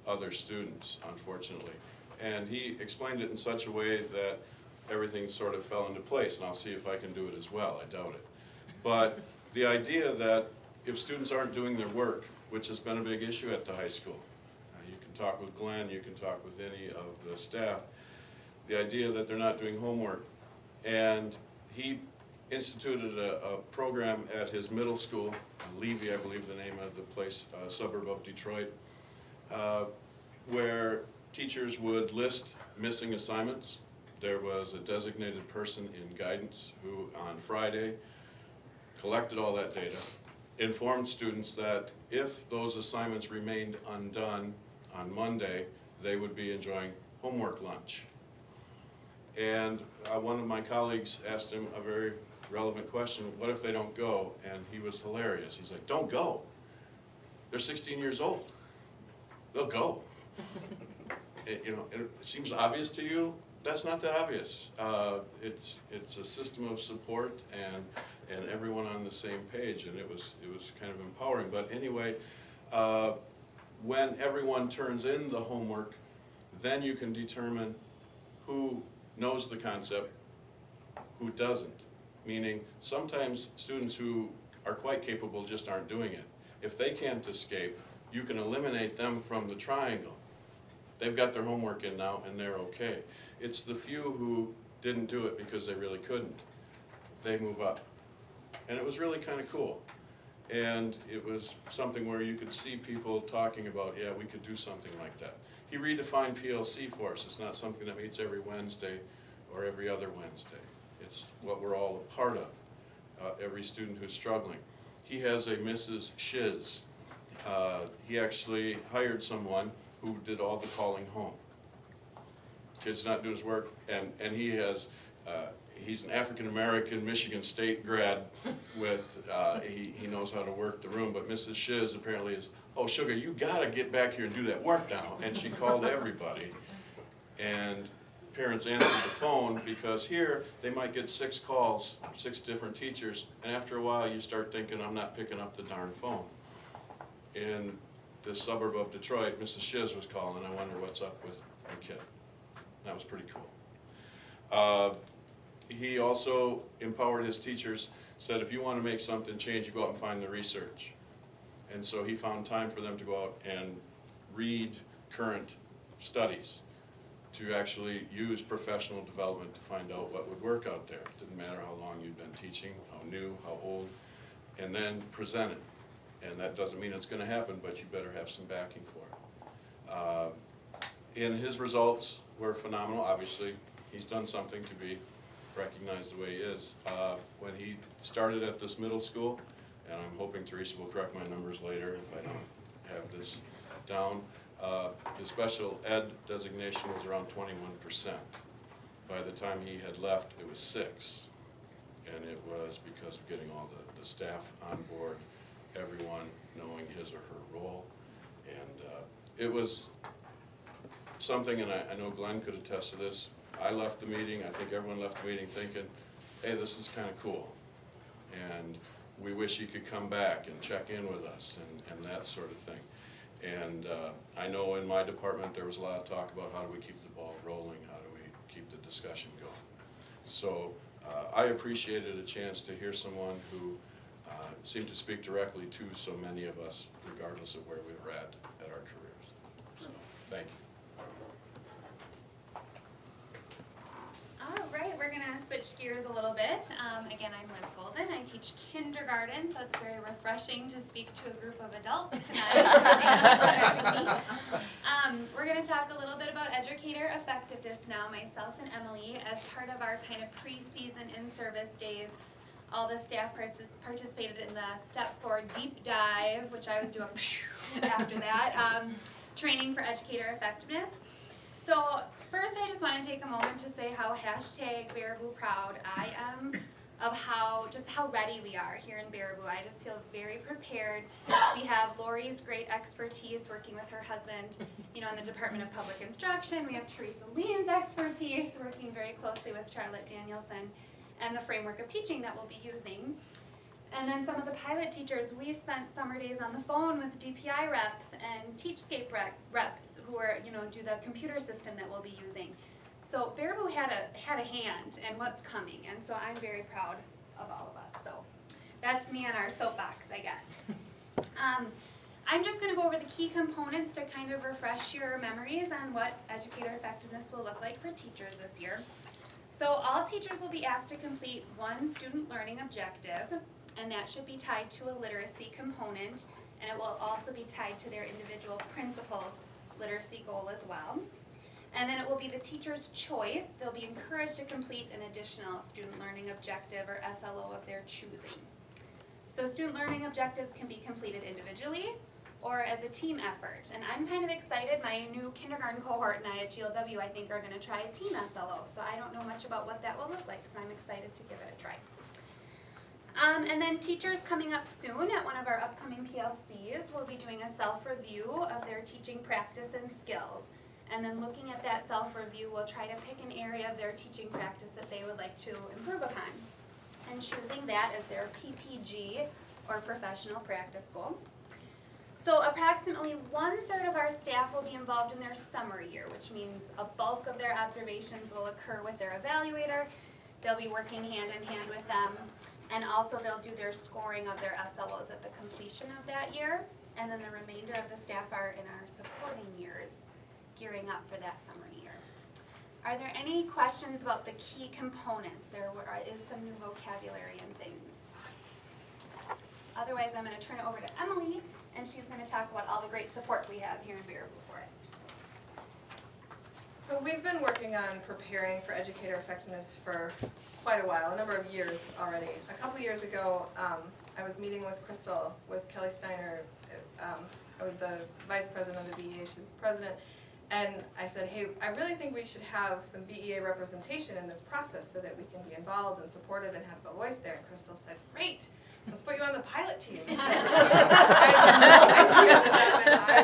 other students, unfortunately. And he explained it in such a way that everything sort of fell into place, and I'll see if I can do it as well, I doubt it. But the idea that if students aren't doing their work, which has been a big issue at the high school, you can talk with Glenn, you can talk with any of the staff, the idea that they're not doing homework. And he instituted a program at his middle school, Levy, I believe the name of the place, suburb of Detroit, where teachers would list missing assignments. There was a designated person in guidance who on Friday collected all that data, informed students that if those assignments remained undone on Monday, they would be enjoying homework lunch. And one of my colleagues asked him a very relevant question, what if they don't go? And he was hilarious. He's like, don't go. They're 16 years old. They'll go. You know, it seems obvious to you. That's not that obvious. It's a system of support and everyone on the same page, and it was kind of empowering. But anyway, when everyone turns in the homework, then you can determine who knows the concept, who doesn't. Meaning, sometimes students who are quite capable just aren't doing it. If they can't escape, you can eliminate them from the triangle. They've got their homework in now and they're okay. It's the few who didn't do it because they really couldn't. They move up. And it was really kind of cool. And it was something where you could see people talking about, yeah, we could do something like that. He redefined PLC for us. It's not something that meets every Wednesday or every other Wednesday. It's what we're all a part of, every student who's struggling. He has a Mrs. Shiz. He actually hired someone who did all the calling home. Kid's not doing his work, and he has, he's an African-American Michigan State grad with, he knows how to work the room, but Mrs. Shiz apparently is, oh, Sugar, you gotta get back here and do that work now. And she called everybody, and parents answered the phone because here they might get 6 calls, 6 different teachers, and after a while you start thinking, I'm not picking up the darn phone. In the suburb of Detroit, Mrs. Shiz was calling, I wonder what's up with my kid. That was pretty cool. He also empowered his teachers, said if you want to make something change, you go out and find the research. And so he found time for them to go out and read current studies, to actually use professional development to find out what would work out there. It didn't matter how long you'd been teaching, how new, how old, and then present it. And that doesn't mean it's going to happen, but you better have some backing for it. And his results were phenomenal. Obviously, he's done something to be recognized the way he is. When he started at this middle school, and I'm hoping Teresa will correct my numbers later if I don't have this down, his special ed designation was around 21%. By the time he had left, it was 6. And it was because of getting all the staff on board, everyone knowing his or her role. And it was something, and I know Glenn could attest to this, I left the meeting, I think everyone left the meeting thinking, hey, this is kind of cool. And we wish he could come back and check in with us and that sort of thing. And I know in my department there was a lot of talk about how do we keep the ball rolling, how do we keep the discussion going. So I appreciated a chance to hear someone who seemed to speak directly to so many of us, regardless of where we were at our careers. So, thank you. All right, we're going to switch switch gears a little bit. Again, I'm Liz Golden. I teach kindergarten, so it's very refreshing to speak to a group of adults tonight. We're going to talk a little bit about educator effectiveness now, myself and Emily, as part of our kind of pre-season in-service days. All the staff participated in the Step 4 deep dive, which I was doing after that, training for educator effectiveness. So first, I just want to take a moment to say how #BarabooProud I am of how ready we are here in Baraboo. I just feel very prepared. We have Lori's great expertise working with her husband, in the Department of Public Instruction. We have Teresa Lean's expertise working very closely with Charlotte Danielson and the framework of teaching that we'll be using. And then some of the pilot teachers, we spent summer days on the phone with DPI reps and Teachscape reps who are, do the computer system that we'll be using. So Baraboo had a hand in what's coming, and so I'm very proud of all of us. So that's me on our soapbox, I guess. I'm just going to go over the key components to kind of refresh your memories on what educator effectiveness will look like for teachers this year. So all teachers will be asked to complete one student learning objective, and that should be tied to a literacy component, and it will also be tied to their individual principal's literacy goal as well. And then it will be the teacher's choice. They'll be encouraged to complete an additional student learning objective or SLO of their choosing. So student learning objectives can be completed individually or as a team effort. And I'm kind of excited. My new kindergarten cohort and I at GLW, I think, are going to try a team SLO. So I don't know much about what that will look like, so I'm excited to give it a try. And then teachers coming up soon at one of our upcoming PLCs will be doing a self-review of their teaching practice and skills. And then looking at that self-review, we'll try to pick an area of their teaching practice that they would like to improve upon, and choosing that as their PPG, or professional practice goal. So approximately 1/3 of our staff will be involved in their summer year, which means a bulk of their observations will occur with their evaluator. They'll be working hand in hand with them, and also they'll do their scoring of their SLOs at the completion of that year. And then the remainder of the staff are in our supporting years, gearing up for that summer year. Are there any questions about the key components? There is some new vocabulary and things. Otherwise, I'm going to turn it over to Emily, and she's going to talk about all the great support we have here in Baraboo for it. So we've been working on preparing for educator effectiveness for quite a while, a number of years already. A couple years ago, I was meeting with Crystal, with Kelly Steiner. I was the vice president of the BEA, she was the president. And I said, hey, I really think we should have some BEA representation in this process so that we can be involved and supportive and have a voice there. And Crystal said, great, let's put you on the pilot team. I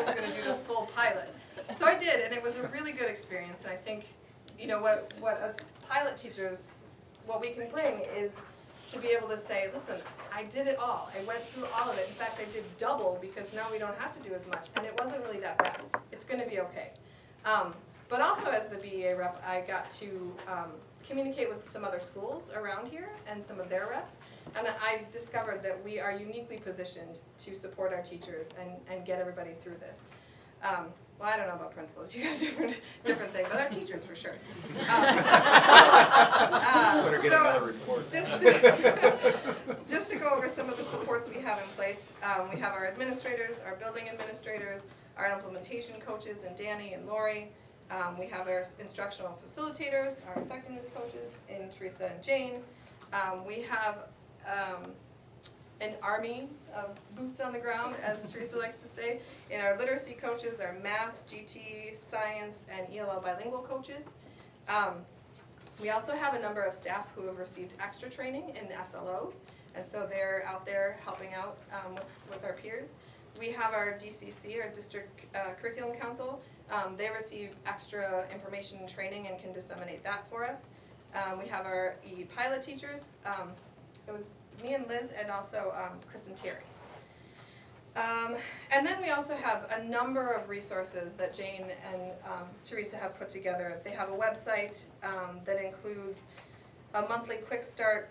was going to do the full pilot. So I did, and it was a really good experience. And I think, what as pilot teachers, what we can bring is to be able to say, listen, I did it all. I went through all of it. In fact, I did double because now we don't have to do as much. And it wasn't really that bad. It's going to be okay. But also as the BEA rep, I got to communicate with some other schools around here and some of their reps. And I discovered that we are uniquely positioned to support our teachers and get everybody through this. Well, I don't know about principals. You got a different thing, but our teachers for sure. Better get another report. Just to go over some of the supports we have in place, we have our administrators, our building administrators, our implementation coaches, and Danny and Lori. We have our instructional facilitators, our effectiveness coaches, in Teresa and Jane. We have an army of boots on the ground, as Teresa likes to say, in our literacy coaches, our math, GT, science, and ELL bilingual coaches. We also have a number of staff who have received extra training in SLOs, and so they're out there helping out with our peers. We have our DCC, our District Curriculum Council. They receive extra information and training and can disseminate that for us. We have our pilot teachers. It was me and Liz, and also Kristen Terry. And then we also have a number of resources that Jane and Teresa have put together. They have a website that includes a monthly quick start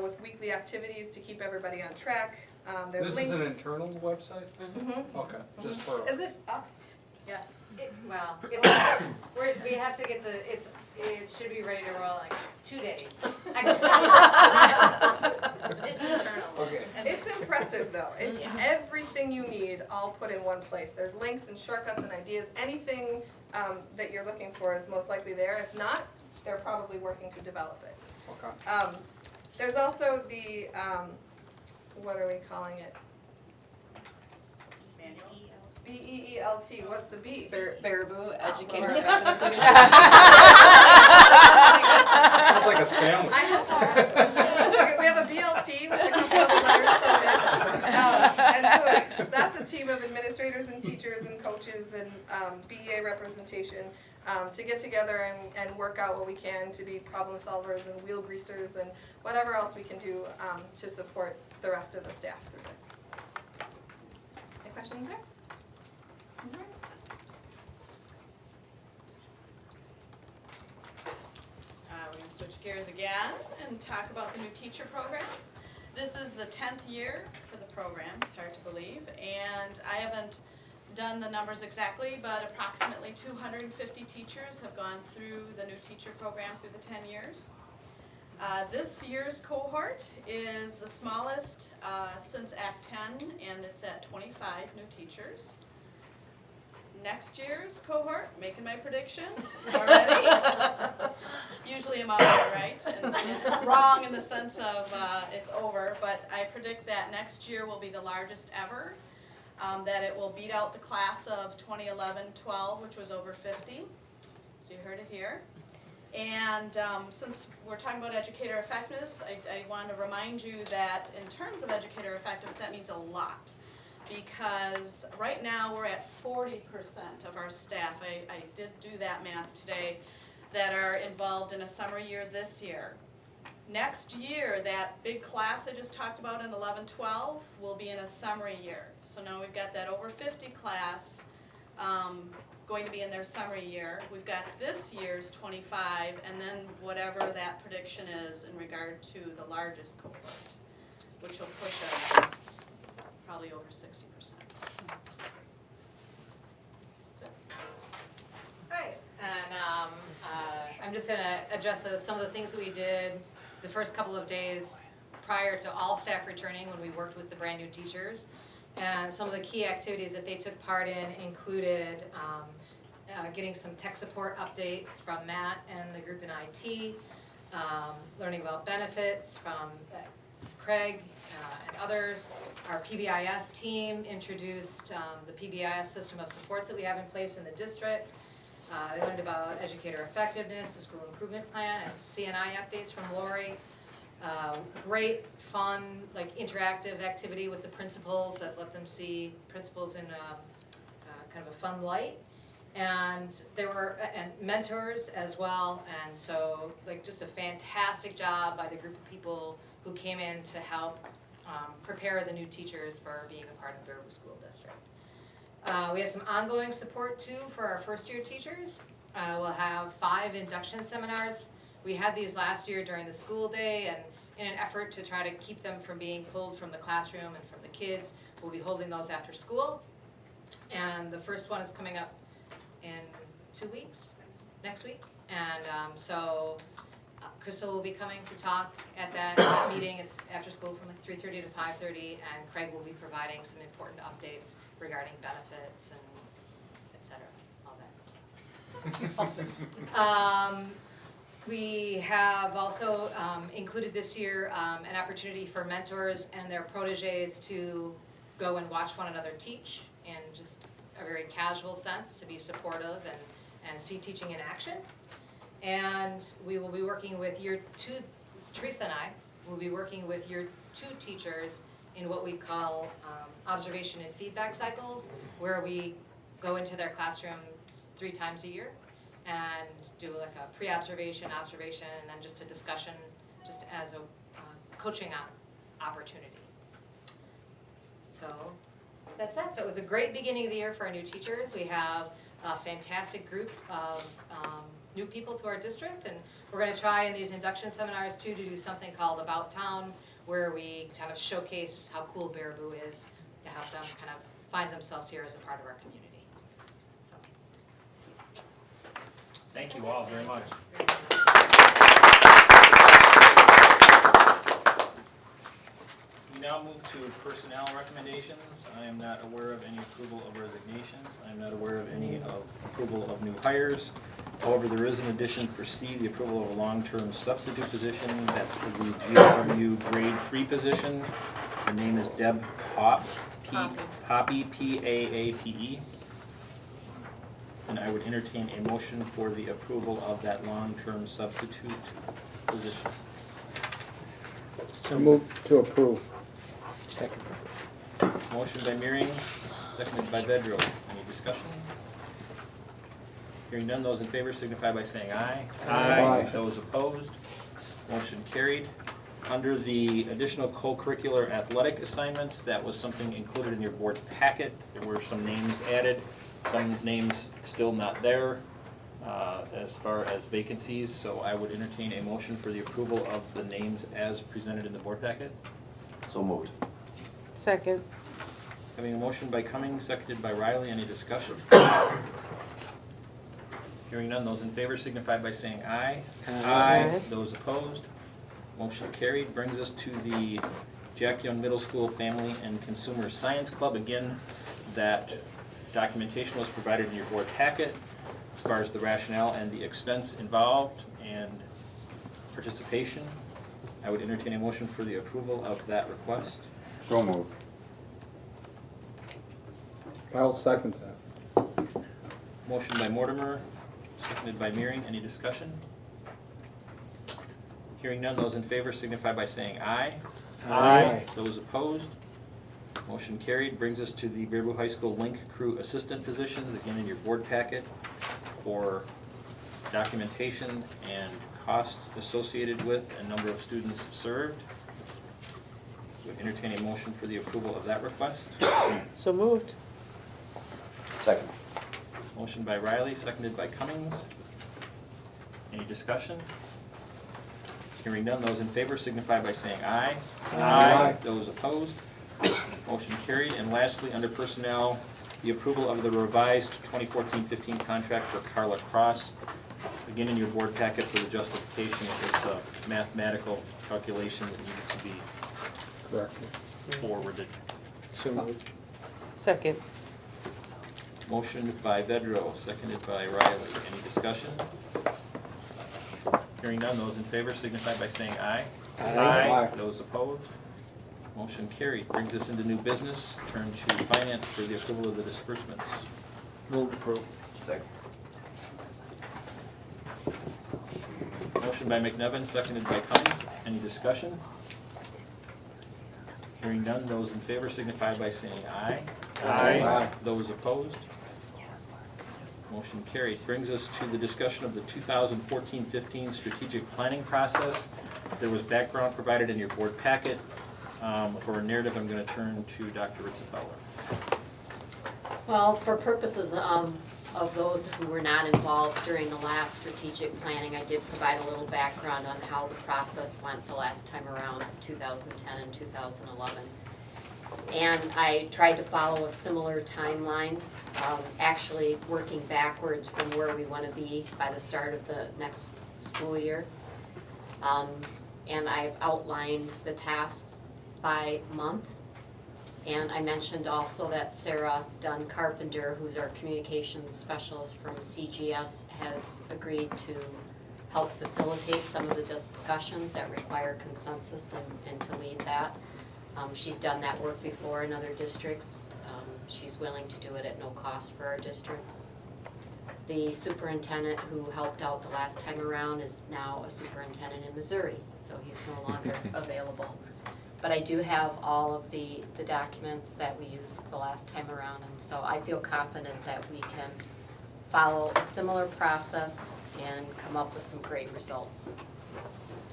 with weekly activities to keep everybody on track. There's This links. is an internal website? Mm-hmm. Okay, just for. Is it up? Yes. Well, we have to get it should be ready to roll in like 2 days. I can tell you. It's internal. Okay. It's impressive though. It's Yeah. everything you need all put in one place. There's links and shortcuts and ideas. Anything that you're looking for is most likely there. If not, they're probably working to develop it. Okay. There's also the, what are we calling it? Manual. BEELT, what's the B? Baraboo Educator Lord. Effectiveness Solutions. Sounds like a sandwich. I hope not. We have a BLT with a couple of the letters from it. And so that's a team of administrators and teachers and coaches and BEA representation to get together and work out what we can to be problem solvers and wheel greasers and whatever else we can do to support the rest of the staff through this. Any questions there? We're going to switch gears again and talk about the new teacher program. This is the 10th year for the program, it's hard to believe, and I haven't done the numbers exactly, but approximately 250 teachers have gone through the new teacher program through the 10 years. This year's cohort is the smallest since Act 10, and it's at 25 new teachers. Next year's cohort, making my prediction already. Usually I'm always right and wrong in the sense of it's over, but I predict that next year will be the largest ever, that it will beat out the class of 2011-12, which was over 50. So you heard it here. And since we're talking about educator effectiveness, I want to remind you that in terms of educator effectiveness, that means a lot. Because right now we're at 40% of our staff, I did do that math today, that are involved in a summer year this year. Next year, that big class I just talked about in 11-12 will be in a summer year. So now we've got that over 50 class going to be in their summer year. We've got this year's 25, and then whatever that prediction is in regard to the largest cohort, which will push us probably over 60%. Right, and I'm just gonna address some of the things that we did the first couple of days prior to all staff returning when we worked with the brand new teachers. And some of the key activities that they took part in included getting some tech support updates from Matt and the group in IT, learning about benefits from Craig and others. Our PBIS team introduced the PBIS system of supports that we have in place in the district. They learned about educator effectiveness, the school improvement plan, and CNI updates from Lori. Great, fun, like interactive activity with the principals that let them see principals in kind of a fun light. And there were and mentors as well, and so like just a fantastic job by the group of people who came in to help prepare the new teachers for being a part of the Baraboo School District. We have some ongoing support too for our first year teachers. We'll have 5 induction seminars. We had these last year during the school day, and in an effort to try to keep them from being pulled from the classroom and from the kids, we'll be holding those after school. And the first one is coming up in 2 weeks, next week. And so Crystal will be coming to talk at that meeting. It's after school from like 3:30 to 5:30, and Craig will be providing some important updates regarding benefits and et cetera, all that stuff. We have also included this year an opportunity for mentors and their proteges to go and watch one another teach in just a very casual sense, to be supportive and see teaching in action. And we will be working with year 2, Teresa and I will be working with year 2 teachers in what we call observation and feedback cycles, where we go into their classrooms 3 times a year and do like a pre-observation, observation, and then just a discussion just as a coaching opportunity. So that's that. So it was a great beginning of the year for our new teachers. We have a fantastic group of new people to our district, and we're going to try in these induction seminars too to do something called About Town, where we kind of showcase how cool Baraboo is, to help them kind of find themselves here as a part of our community. So Thank you all very much. We now move to personnel recommendations. I am not aware of any approval of resignations. I am not aware of any approval of new hires. However, there is an addition for C, the approval of a long-term substitute position. That's for the GLW grade 3 position. Her name is Deb Poppy, P-A-A-P-E. And I would entertain a motion for the approval of that long-term substitute position. So move to approve. Second. Motion by Meering, seconded by Vedro. Any discussion? Hearing none, those in favor signify by saying aye. Aye. Those opposed, motion carried. Under the additional co-curricular athletic assignments, that was something included in your board packet. There were some names added, some names still not there as far as vacancies. So I would entertain a motion for the approval of the names as presented in the board packet. So moved. Second. Having a motion by Cummings, seconded by Riley. Any discussion? Hearing none, those in favor signify by saying aye. Aye. Those opposed, motion carried. Brings us to the Jack Young Middle School Family and Consumer Science Club. Again, that documentation was provided in your board packet as far as the rationale and the expense involved and participation. I would entertain a motion for the approval of that request. So moved. I'll second that. Motion by Mortimer, seconded by Meering. Any discussion? Hearing none, those in favor signify by saying aye. Aye. Those opposed, motion carried. Brings us to the Baraboo High School Link Crew Assistant positions, again in your board packet for documentation and costs associated with and number of students served. Would entertain a motion for the approval of that request. So moved. Second. Motion by Riley, seconded by Cummings. Any discussion? Hearing none, those in favor signify by saying aye. Aye. Those opposed, motion carried. And lastly, under personnel, the approval of the revised 2014-15 contract for Carla Cross. Again, in your board packet for the justification, it was a mathematical calculation that needed to be Corrected. forwarded. So moved. Second. Motion by Vedro, seconded by Riley. Any discussion? Hearing none, those in favor signify by saying aye. Aye. Those opposed, motion carried. Brings us into new business. Turn to finance for the approval of the disbursements. Move to approve. Second. Motion by McNevin, seconded by Cummings. Any discussion? Hearing none, those in favor signify by saying aye. Aye. Those opposed, motion carried. Brings us to the discussion of the 2014-15 strategic planning process. There was background provided in your board packet. For a narrative, I'm going to turn to Dr. Ritzenthaler. Well, for purposes of those who were not involved during the last strategic planning, I did provide a little background on how the process went the last time around, 2010 and 2011. And I tried to follow a similar timeline, actually working backwards from where we want to be by the start of the next school year. And I've outlined the tasks by month. And I mentioned also that Sarah Dunn Carpenter, who's our communications specialist from CGS, has agreed to help facilitate some of the discussions that require consensus and to lead that. She's done that work before in other districts. She's willing to do it at no cost for our district. The superintendent who helped out the last time around is now a superintendent in Missouri, so he's no longer available. But I do have all of the documents that we used the last time around, and so I feel confident that we can follow a similar process and come up with some great results.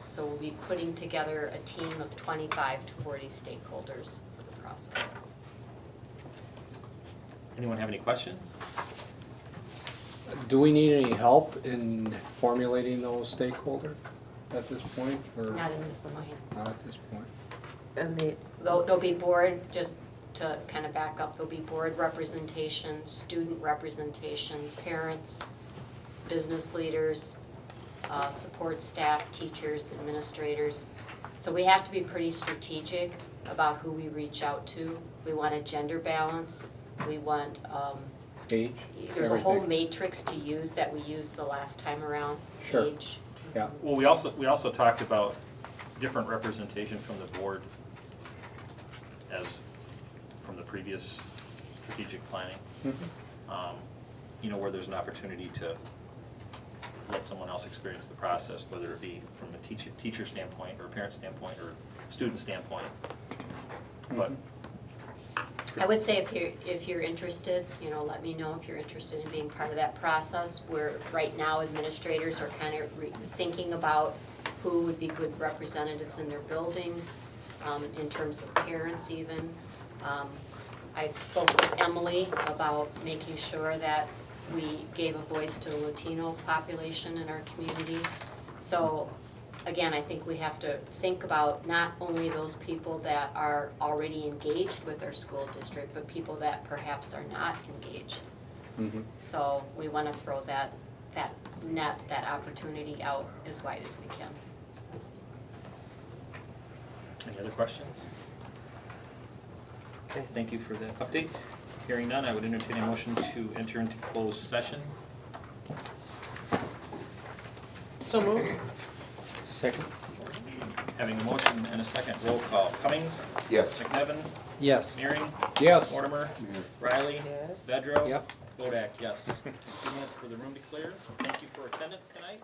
So we'll be putting together a team of 25 to 40 stakeholders for the process. Anyone have any questions? Do we need any help in formulating those stakeholders at this point, or Not in this point. not at this point? And There'll be board, just to kind of back up, there'll be board representation, student representation, parents, business leaders, support staff, teachers, administrators. So we have to be pretty strategic about who we reach out to. We want a gender balance. We want, Age, there's a whole everything. matrix to use that we used the last time around. Sure. Age. Yeah. Well, we also talked about different representation from the board as from the previous strategic planning. You know, where there's an opportunity to let someone else experience the process, whether it be from a teacher standpoint or a parent standpoint or student standpoint. But I would say if you're interested, you know, let me know if you're interested in being part of that process. Where right now administrators are kind of thinking about who would be good representatives in their buildings, in terms of parents even. I spoke with Emily about making sure that we gave a voice to the Latino population in our community. So again, I think we have to think about not only those people that are already engaged with our school district, but people that perhaps are not engaged. So we want to throw that net, that opportunity out as wide as we can. any other questions? Okay, thank you for that update. Hearing none, I would entertain a motion to enter into closed session. So moved. Second? Having a motion and a second, roll call. Cummings? Yes. McNevin? Yes. Mearing? Yes. Mortimer? Riley? Yes. Vedro? Yep. Bodak, yes. 2 minutes for the room to clear. Thank you for attendance tonight.